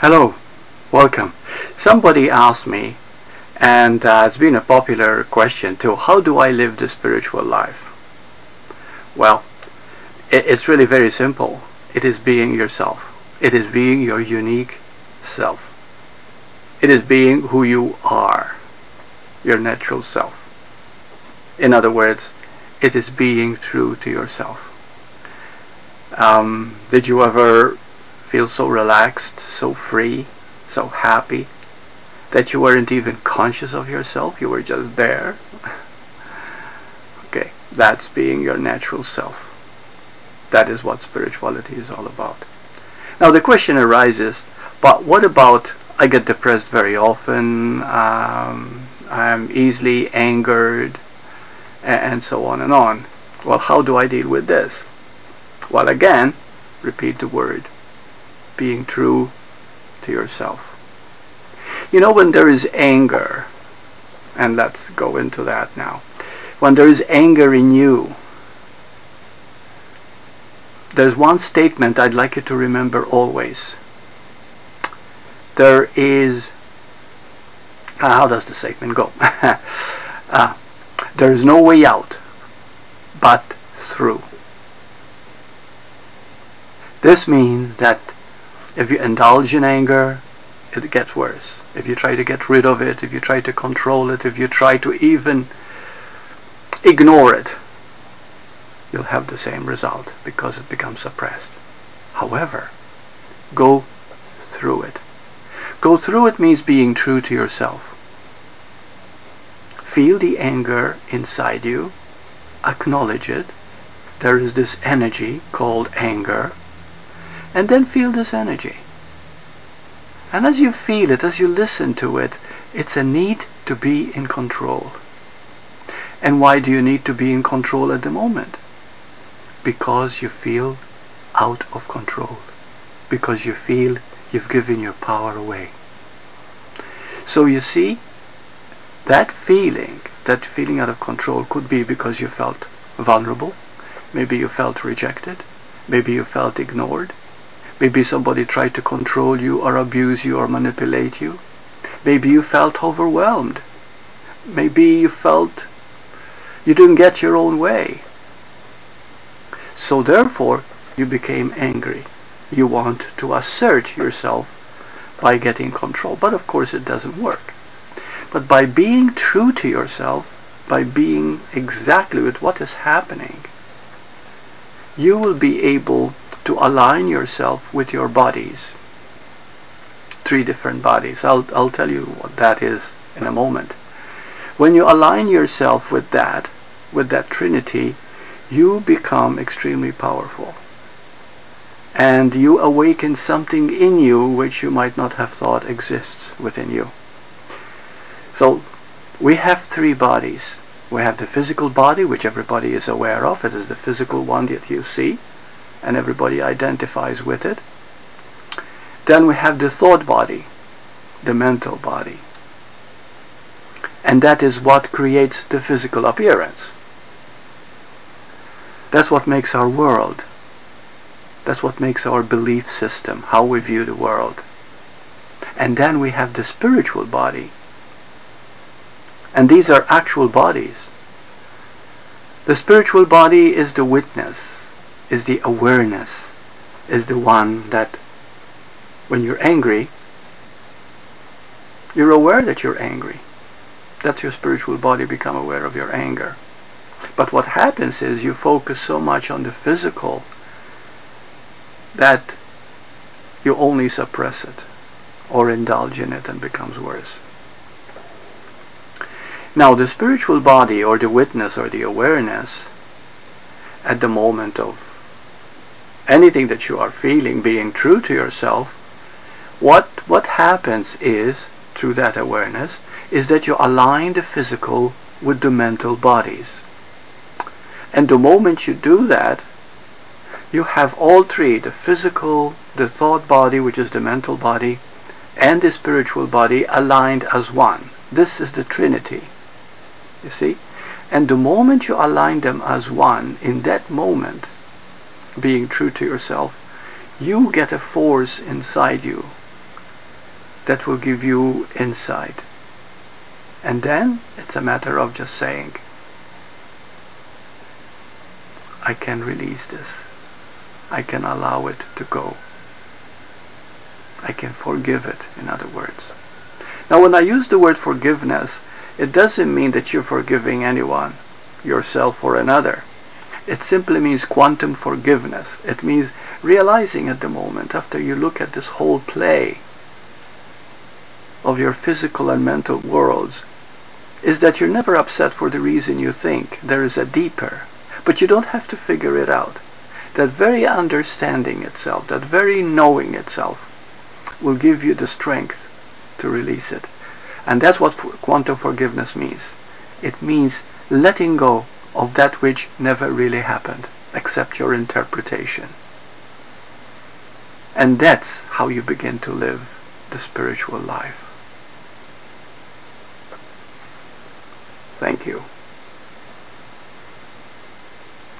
Hello, welcome. Somebody asked me, and it's been a popular question too, how do I live the spiritual life? Well, it's really very simple. It is being yourself. It is being your unique self. It is being who you are, your natural self. In other words, it is being true to yourself. Did you ever feel so relaxed, so free, so happy that you weren't even conscious of yourself? You were just there. Okay, that's being your natural self. That is what spirituality is all about. Now the question arises, but what about I get depressed very often, I'm easily angered, and so on and on. Well, how do I deal with this? Well, again, repeat the word, being true to yourself. You know, when there is anger, and let's go into that now, when there is anger in you, there's one statement I'd like you to remember always. There is, how does the statement go? There is no way out but through. This means that if you indulge in anger, it gets worse. If you try to get rid of it, if you try to control it, if you try to even ignore it, you'll have the same result because it becomes suppressed. However, go through it. Go through it means being true to yourself. Feel the anger inside you, acknowledge it. There is this energy called anger, and then feel this energy. And as you feel it, as you listen to it, it's a need to be in control. And why do you need to be in control at the moment? Because you feel out of control. Because you feel you've given your power away. So you see, that feeling out of control could be because you felt vulnerable. Maybe you felt rejected. Maybe you felt ignored. Maybe somebody tried to control you or abuse you or manipulate you. Maybe you felt overwhelmed. Maybe you felt you didn't get your own way. So therefore, you became angry. You want to assert yourself by getting control. But of course it doesn't work. But by being true to yourself, by being exactly with what is happening, you will be able to align yourself with your bodies. 3 different bodies. I'll tell you what that is in a moment. When you align yourself with that Trinity, you become extremely powerful. And you awaken something in you which you might not have thought exists within you. So we have 3 bodies. We have the physical body, which everybody is aware of. It is the physical one that you see, and everybody identifies with it. Then we have the thought body, the mental body. And that is what creates the physical appearance. That's what makes our world. That's what makes our belief system, how we view the world. And then we have the spiritual body. And these are actual bodies. The spiritual body is the witness, is the awareness, is the one that when you're angry, you're aware that you're angry. That's your spiritual body, become aware of your anger. But what happens is you focus so much on the physical that you only suppress it or indulge in it, and becomes worse. Now the spiritual body, or the witness, or the awareness, at the moment of anything that you are feeling, being true to yourself, what happens is, through that awareness, is that you align the physical with the mental bodies. And the moment you do that, you have all 3, the physical, the thought body, which is the mental body, and the spiritual body, aligned as one. This is the Trinity. You see? And the moment you align them as one, in that moment, being true to yourself, you get a force inside you that will give you insight. And then it's a matter of just saying, I can release this. I can allow it to go. I can forgive it, in other words. Now, when I use the word forgiveness, it doesn't mean that you're forgiving anyone, yourself or another. It simply means quantum forgiveness. It means realizing at the moment, after you look at this whole play of your physical and mental worlds, is that you're never upset for the reason you think. There is a deeper, but you don't have to figure it out. That very understanding itself, that very knowing itself, will give you the strength to release it. And that's what quantum forgiveness means. It means letting go of that which never really happened, except your interpretation. And that's how you begin to live the spiritual life. Thank you.